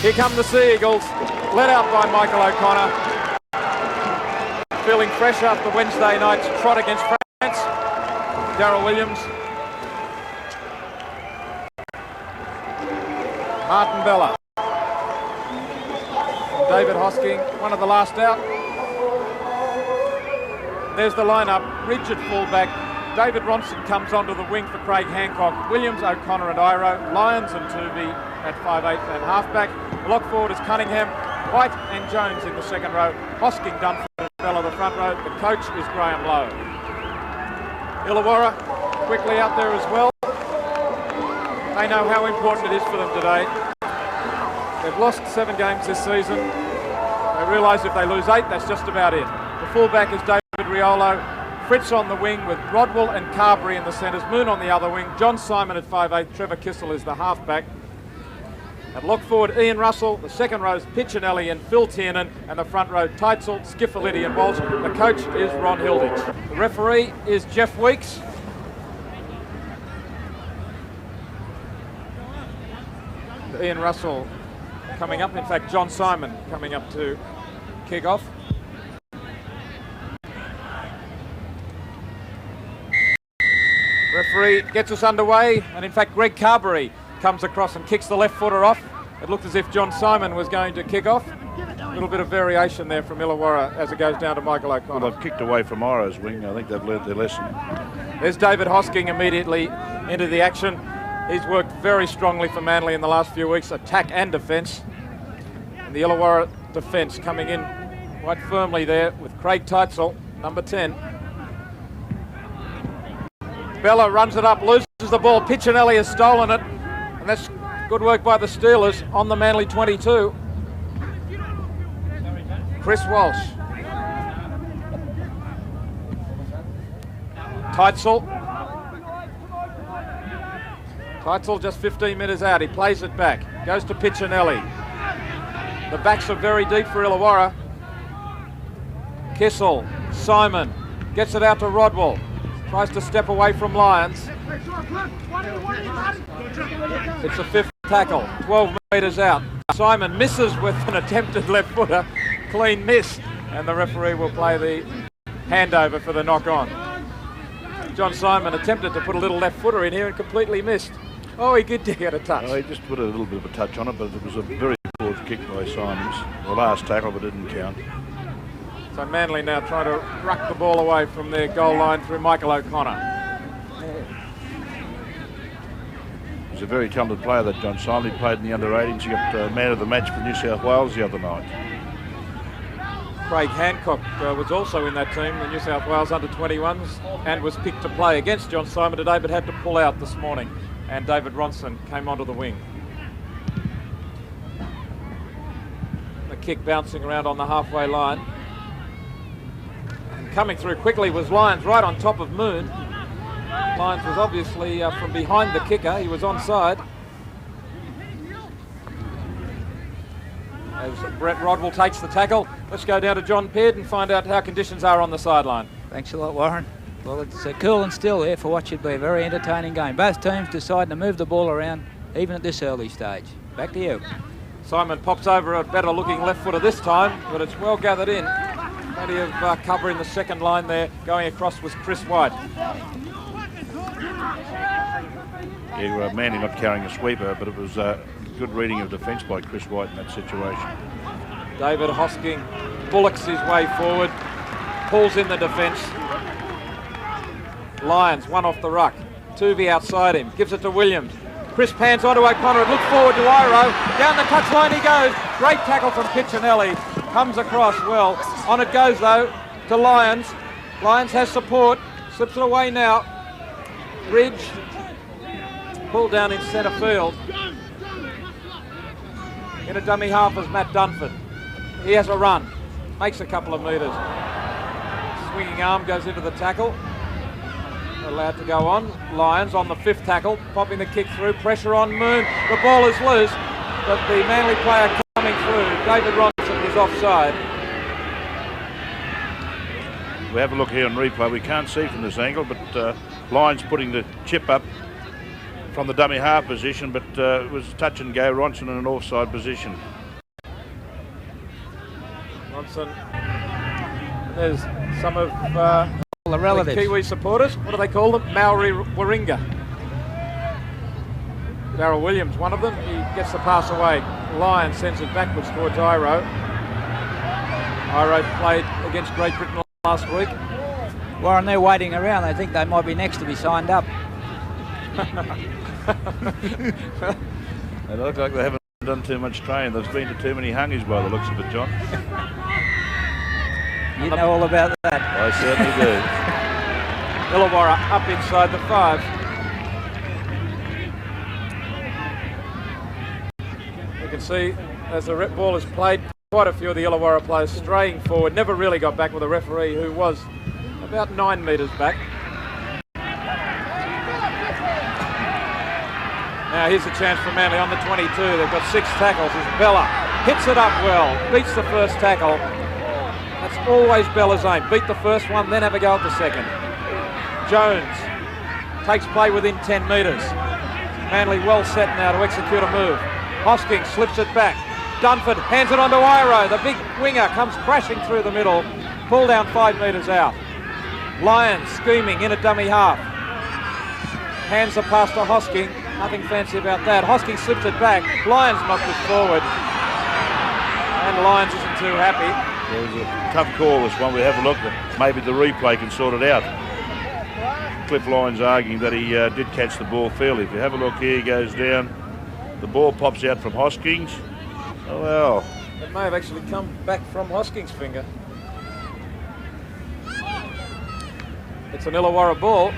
Here come the Sea Eagles, led out by Michael O'Connor. Feeling fresh after Wednesday night's trot against France. Darryl Williams. Martin Bella. David Hosking, one of the last out. There's the lineup. Rigid fullback. David Ronson comes onto the wing for Craig Hancock. Williams, O'Connor and Iro. Lyons and Toovey at 5'8" and halfback. Lock forward is Cunningham. White and Jones in the second row. Hosking, Dunford and Bella the front row. The coach is Graham Lowe. Illawarra quickly out there as well. They know how important it is for them today. They've lost 7 games this season. They realise if they lose 8, that's just about it. The fullback is David Riolo. Fritz on the wing with Rodwell and Carberry in the centres. Moon on the other wing. John Simon at 5'8". Trevor Kissell is the halfback. At lock forward, Ian Russell. The second row is Piccinelli and Phil Tiernan. And the front row, Teitzel, Schifilliti and Walsh. The coach is Ron Hilditch. The referee is Geoff Weeks. Ian Russell coming up. In fact, John Simon coming up to kick off. Referee gets us underway, and in fact Greg Carberry comes across and kicks the left footer off. It looked as if John Simon was going to kick off. A little bit of variation there from Illawarra as it goes down to Michael O'Connor. Well, they've kicked away from Iro's wing. I think they've learnt their lesson. There's David Hosking immediately into the action. He's worked very strongly for Manly in the last few weeks, attack and defence. And the Illawarra defence coming in quite firmly there with Craig Teitzel, number 10. Bella runs it up, loses the ball. Piccinelli has stolen it. And that's good work by the Steelers on the Manly 22. Chris Walsh. Teitzel. Teitzel just 15 metres out. He plays it back. Goes to Piccinelli. The backs are very deep for Illawarra. Kissell. Simon. Gets it out to Rodwell. Tries to step away from Lyons. It's a 5th tackle, 12 metres out. Simon misses with an attempted left footer, clean miss, and the referee will play the handover for the knock on. John Simon attempted to put a little left footer in here and completely missed. Oh, he did get a touch. Oh, he just put a little bit of a touch on it, but it was a very poor kick by Simons. The last tackle, but didn't count. So Manly now trying to ruck the ball away from their goal line through Michael O'Connor. He's a very talented player, that John Simon. He played in the under-18s. He got man of the match for New South Wales the other night. Craig Hancock was also in that team, the New South Wales under-21s, and was picked to play against John Simon today, but had to pull out this morning. And David Ronson came onto the wing. The kick bouncing around on the halfway line. Coming through quickly was Lyons right on top of Moon. Lyons was obviously from behind the kicker. He was onside. As Brett Rodwell takes the tackle. Let's go down to John Peard and find out how conditions are on the sideline. Thanks a lot, Warren. Well, it's cool and still there for what should be a very entertaining game. Both teams deciding to move the ball around even at this early stage. Back to you. Simon pops over a better looking left footer this time, but it's well gathered in. Plenty of cover in the second line there. Going across was Chris White. Yeah, Manly not carrying a sweeper, but it was good reading of defence by Chris White in that situation. David Hosking bullocks his way forward, pulls in the defence. Lyons, one off the ruck. Toovey outside him, gives it to Williams. Chris pans onto O'Connor and looks forward to Iro. Down the touchline he goes. Great tackle from Piccinelli. Comes across well. On it goes though to Lyons. Lyons has support. Slips it away now. Ridge. Pulled down in centre field. In a dummy half is Matt Dunford. He has a run. Makes a couple of metres. Swinging arm goes into the tackle. Allowed to go on. Lyons on the 5th tackle, popping the kick through. Pressure on Moon. The ball is loose, but the Manly player coming through, David Ronson, is offside. We have a look here on replay. We can't see from this angle, but Lyons putting the chip up from the dummy half position, but it was touch and go. Ronson in an offside position. Ronson. And there's some of The relatives. the Kiwi supporters. What do they call them? Maori Warringah. Darryl Williams, one of them. He gets the pass away. Lyons sends it backwards towards Iro. Iro played against Great Britain last week. Warren, they're waiting around. They think they might be next to be signed up. They look like they haven't done too much training. There's been to too many hungies by the looks of it, John. You know all about that. I certainly do. Illawarra up inside the 5. You can see as the ball is played, quite a few of the Illawarra players straying forward. Never really got back with a referee who was about 9 metres back. Now here's a chance for Manly on the 22. They've got 6 tackles. As Bella hits it up well, beats the first tackle. That's always Bella's aim. Beat the first one, then have a go at the second. Jones takes play within 10 metres. Manly well set now to execute a move. Hosking slips it back. Dunford hands it on to Iro. The big winger comes crashing through the middle. Pull down 5 metres out. Lyons scheming in a dummy half. Hands the pass to Hosking. Nothing fancy about that. Hosking slips it back. Lyons knocks it forward. And Lyons isn't too happy. It was a tough call, this one. We have a look. Maybe the replay can sort it out. Cliff Lyons arguing that he did catch the ball fairly. If you have a look here, he goes down. The ball pops out from Hosking's. Oh well. It may have actually come back from Hosking's finger. It's an Illawarra ball.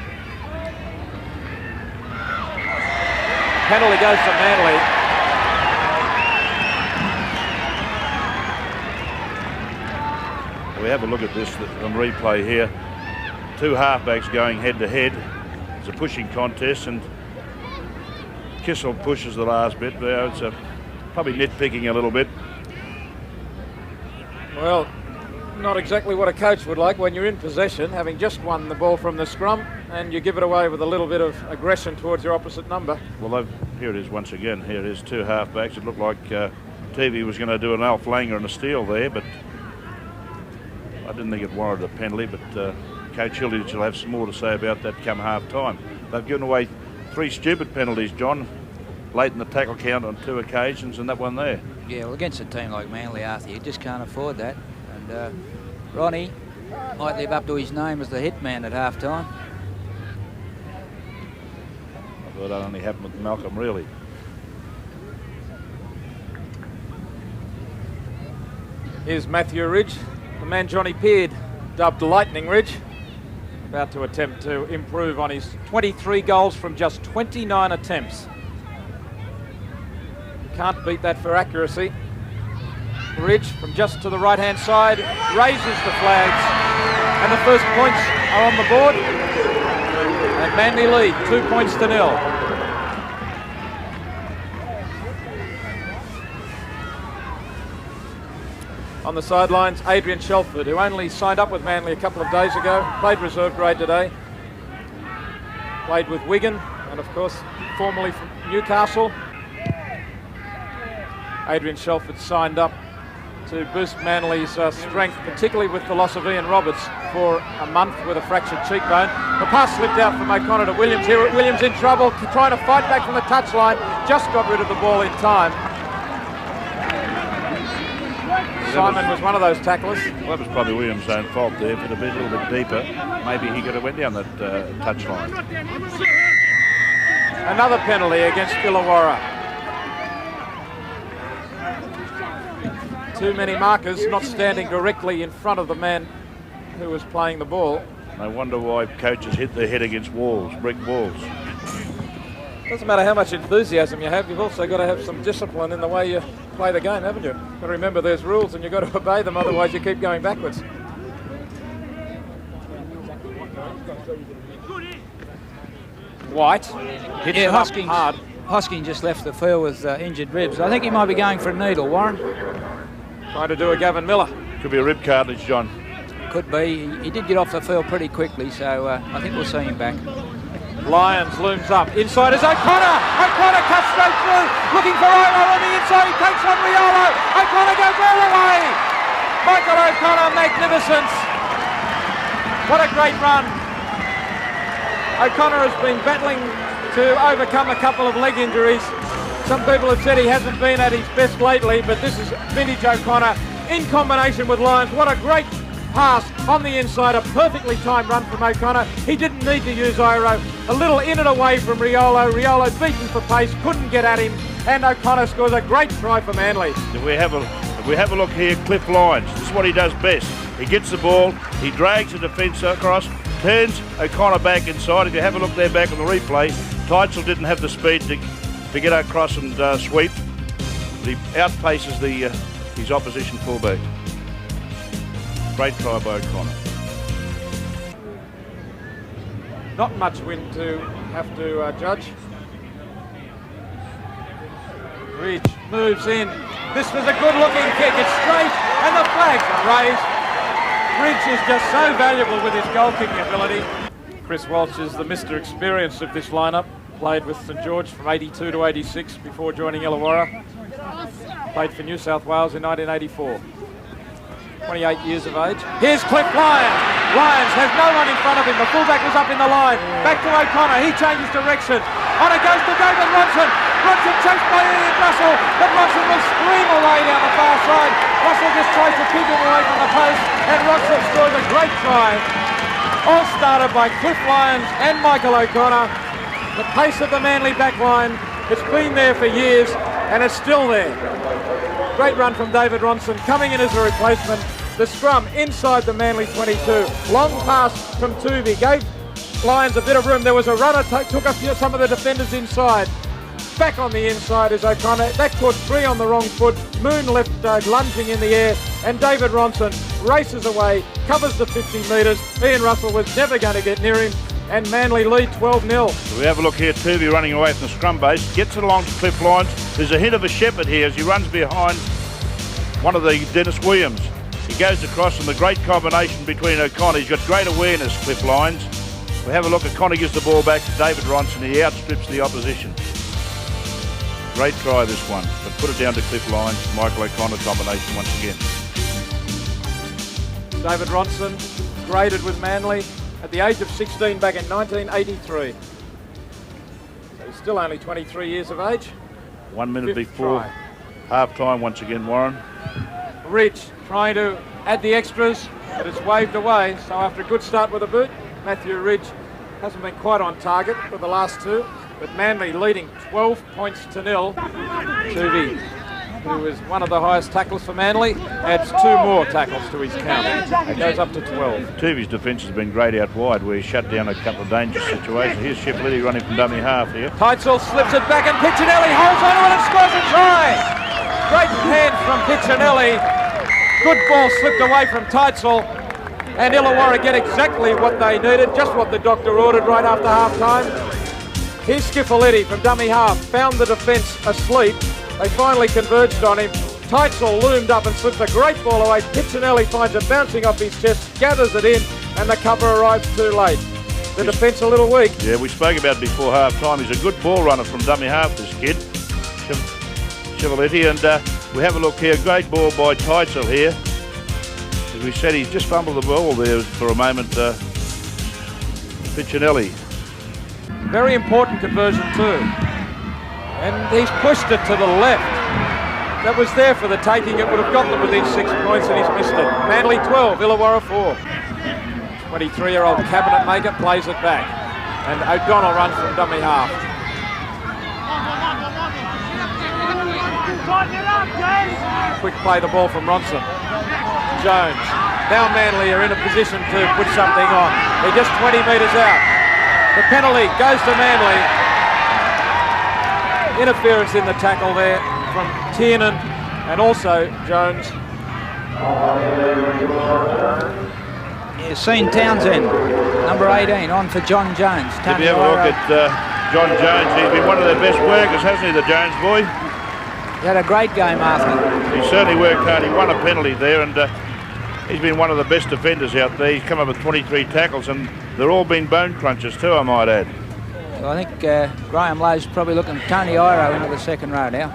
Penalty goes to Manly. We have a look at this on replay here. 2 halfbacks going head to head. It's a pushing contest and Kissell pushes the last bit. It's probably nitpicking a little bit. Well, not exactly what a coach would like when you're in possession, having just won the ball from the scrum, and you give it away with a little bit of aggression towards your opposite number. Well, here it is once again. Here it is, 2 halfbacks. It looked like Toovey was going to do an Alf Langer and a steal there, but I didn't think it warranted a penalty, but Coach Hilditch will have some more to say about that come half-time. They've given away 3 stupid penalties, John, late in the tackle count on 2 occasions, and that one there. Yeah, well, against a team like Manly, Arthur, you just can't afford that. And Ronnie might live up to his name as the hitman at half-time. I thought that only happened with Malcolm, really. Here's Matthew Ridge, the man Johnny Peard dubbed Lightning Ridge, about to attempt to improve on his 23 goals from just 29 attempts. Can't beat that for accuracy. Ridge from just to the right-hand side raises the flags, and the first points are on the board. And Manly lead 2 points to 0. On the sidelines, Adrian Shelford, who only signed up with Manly a couple of days ago, played reserve grade today, played with Wigan, and of course, formerly from Newcastle. Adrian Shelford signed up to boost Manly's strength, particularly with the loss of Ian Roberts for a month with a fractured cheekbone. The pass slipped out from O'Connor to Williams. Here, Williams in trouble, trying to fight back from the touchline. Just got rid of the ball in time. Simon was one of those tacklers. Well, that was probably Williams' own fault there. If it had been a little bit deeper, maybe he could have went down that touchline. Another penalty against Illawarra. Too many markers not standing directly in front of the man who was playing the ball. No wonder why coaches hit their head against walls, brick walls. Doesn't matter how much enthusiasm you have, you've also got to have some discipline in the way you play the game, haven't you? But remember, there's rules and you've got to obey them, otherwise you keep going backwards. White hits it up hard. Hosking just left the field with injured ribs. I think he might be going for a needle, Warren. Trying to do a Gavin Miller. Could be a rib cartilage, John. Could be. He did get off the field pretty quickly, so I think we'll see him back. Lyons looms up. Inside is O'Connor. O'Connor cuts straight through. Looking for Riolo on the inside. He takes on Riolo. O'Connor goes all the way. Michael O'Connor, magnificence. What a great run. O'Connor has been battling to overcome a couple of leg injuries. Some people have said he hasn't been at his best lately, but this is vintage O'Connor in combination with Lyons. What a great pass on the inside, a perfectly timed run from O'Connor. He didn't need to use Iro. A little in and away from Riolo. Riolo beaten for pace, couldn't get at him, and O'Connor scores a great try for Manly. If we have a look here, Cliff Lyons, this is what he does best. He gets the ball, he drags the defence across, turns O'Connor back inside. If you have a look there back on the replay, Teitzel didn't have the speed to get across and sweep. But he outpaces his opposition fullback. Great try by O'Connor. Not much wind to have to judge. Ridge moves in. This was a good-looking kick. It's straight, and the flags are raised. Ridge is just so valuable with his goal-kicking ability. Chris Walsh is the Mr. Experience of this lineup. Played with St George from 82 to 86 before joining Illawarra. Played for New South Wales in 1984. 28 years of age. Here's Cliff Lyons. Lyons has no one in front of him. The fullback was up in the line. Back to O'Connor. He changes direction. On it goes to David Ronson. Ronson chased by Ian Russell, but Ronson will scream away down the far side. Russell just tries to keep him away from the post, and Ronson scores a great try. All started by Cliff Lyons and Michael O'Connor. The pace of the Manly back line, it's been there for years, and it's still there. Great run from David Ronson, coming in as a replacement. The scrum inside the Manly 22. Long pass from Toovey, gave Lyons a bit of room. There was a runner, took up some of the defenders inside. Back on the inside is O'Connor. That caught three on the wrong foot. Moon left lunging in the air, and David Ronson races away, covers the 50 metres. Ian Russell was never going to get near him, and Manly lead 12-0. So we have a look here, Toovey running away from the scrum base, gets it along to Cliff Lyons. There's a hint of a shepherd here as he runs behind one of the Dennis Williams. He goes across, and the great combination between O'Connor. He's got great awareness, Cliff Lyons. We have a look, O'Connor gives the ball back to David Ronson. He outstrips the opposition. Great try this one, but put it down to Cliff Lyons. Michael O'Connor combination once again. David Ronson graded with Manly at the age of 16 back in 1983. So he's still only 23 years of age. 1 minute before try. half-time once again, Warren. Ridge trying to add the extras, but it's waved away. So after a good start with a boot, Matthew Ridge hasn't been quite on target for the last two, but Manly leading 12 points to 0. Toovey, who is one of the highest tackles for Manly, adds 2 more tackles to his count. It goes up to 12. Toovey's defence has been great out wide, where he shut down a couple of dangerous situations. Here's Schifilliti running from dummy half here. Teitzel slips it back, and Piccinelli holds on to it and scores a try. Great hand from Piccinelli. Good ball slipped away from Teitzel, and Illawarra get exactly what they needed, just what the doctor ordered right after half-time. Here's Schifilliti from dummy half, found the defence asleep. They finally converged on him. Teitzel loomed up and slips a great ball away. Piccinelli finds it bouncing off his chest, gathers it in, and the cover arrives too late. The defence a little weak. Yeah, we spoke about it before half-time. He's a good ball runner from dummy half, this kid, Schifilliti, and we have a look here. Great ball by Teitzel here. As we said, he's just fumbled the ball there for a moment. Piccinelli. Very important conversion too. And he's pushed it to the left. That was there for the taking. It would have got them within 6 points, and he's missed it. Manly 12, Illawarra 4. 23-year-old cabinet maker plays it back, and O'Donnell runs from dummy half. Quick play the ball from Ronson. Jones. Now Manly are in a position to put something on. They're just 20 metres out. The penalty goes to Manly. Interference in the tackle there from Tiernan and also Jones. You've seen Townsend, number 18, on for John Jones. If you have a look at John Jones, he's been one of their best workers, hasn't he, the Jones boy? He had a great game, Arthur. He certainly worked hard. He won a penalty there, and he's been one of the best defenders out there. He's come up with 23 tackles, and they're all been bone crunchers too, I might add. So I think Graham Lowe's probably looking at Tony Iro into the second row now.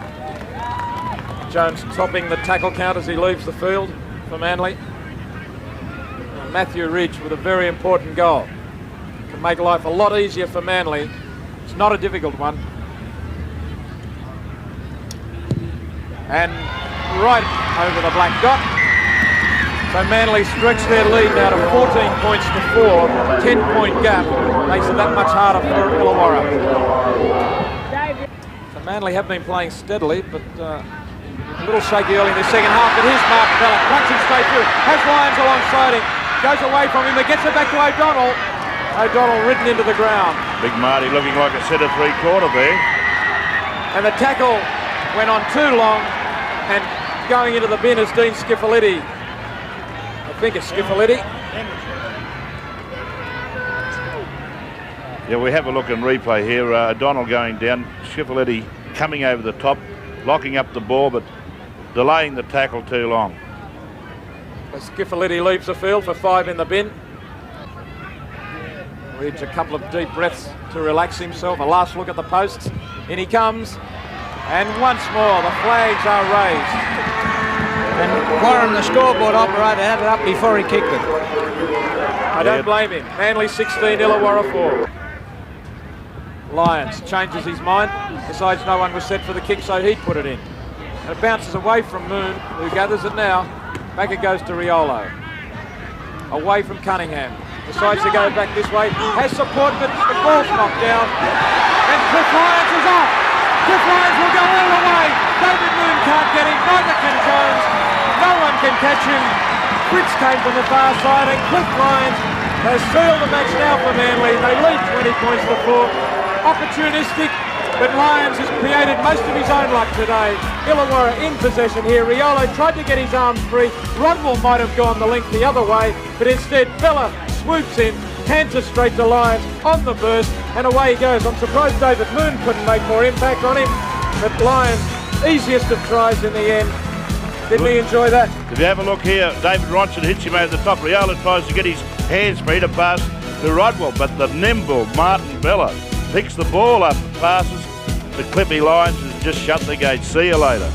Jones topping the tackle count as he leaves the field for Manly. Matthew Ridge with a very important goal. Can make life a lot easier for Manly. It's not a difficult one. And right over the black dot. So Manly stretch their lead now to 14 points to 4. 10-point gap makes it that much harder for Illawarra. So Manly have been playing steadily, but a little shaky early in the second half. But here's Martin Bella crunching straight through. Has Lyons alongside him. Goes away from him, but gets it back to O'Donnell. O'Donnell ridden into the ground. Big Marty looking like a centre three-quarter there. And the tackle went on too long, and going into the bin is Dean Schifilliti. I think it's Schifilliti. Yeah, we have a look in replay here. O'Donnell going down, Schifilliti coming over the top, locking up the ball, but delaying the tackle too long. Schifilliti leaves the field for 5 in the bin. Reads a couple of deep breaths to relax himself. A last look at the posts. In he comes. And once more, the flags are raised. And Warren, the scoreboard operator, had it up before he kicked it. I don't blame him. Manly 16, Illawarra 4. Lyons changes his mind. Decides no one was set for the kick, so he'd put it in. And it bounces away from Moon, who gathers it now. Back it goes to Riolo. Away from Cunningham. Decides to go back this way. Has support, but the ball's knocked down. And Cliff Lyons is off. Cliff Lyons will go all the way. David Moon can't get him. Neither can Jones. No one can catch him. Fritz came from the far side, and Cliff Lyons has sealed the match now for Manly. They lead 20 points to 4. Opportunistic, but Lyons has created most of his own luck today. Illawarra in possession here. Riolo tried to get his arms free. Rodwell might have gone the length the other way, but instead Bella swoops in, hands it straight to Lyons on the burst, and away he goes. I'm surprised David Moon couldn't make more impact on him, but Lyons, easiest of tries in the end. Didn't he enjoy that? If you have a look here, David Ronson hits him over the top. Riolo tries to get his hands free to pass to Rodwell, but the nimble Martin Bella picks the ball up, passes to Clippy Lyons and just shut the gate. See you later.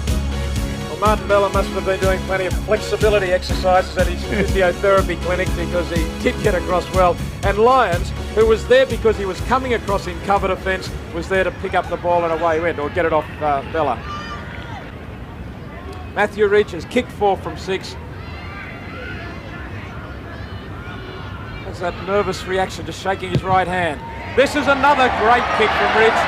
Well, Martin Bella must have been doing plenty of flexibility exercises at his physiotherapy clinic, because he did get across well. And Lyons, who was there because he was coming across in cover defence, was there to pick up the ball and away he went, or get it off Bella. Matthew Ridge has kicked 4 from 6. There's that nervous reaction, just shaking his right hand. This is another great kick from Ridge.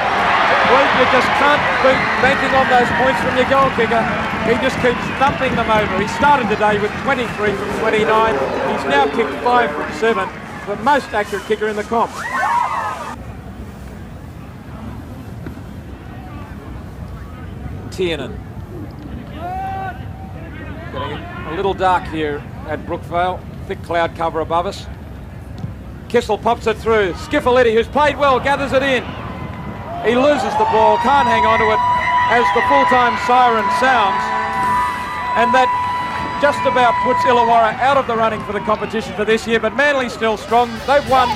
Well, you just can't beat banking on those points from your goal kicker. He just keeps thumping them over. He started today with 23 from 29. He's now kicked 5 from 7. The most accurate kicker in the comp. Tiernan. Getting a little dark here at Brookvale. Thick cloud cover above us. Kissell pops it through. Schifilliti, who's played well, gathers it in. He loses the ball, can't hang on to it as the full-time siren sounds. And that just about puts Illawarra out of the running for the competition for this year, but Manly's still strong. They've won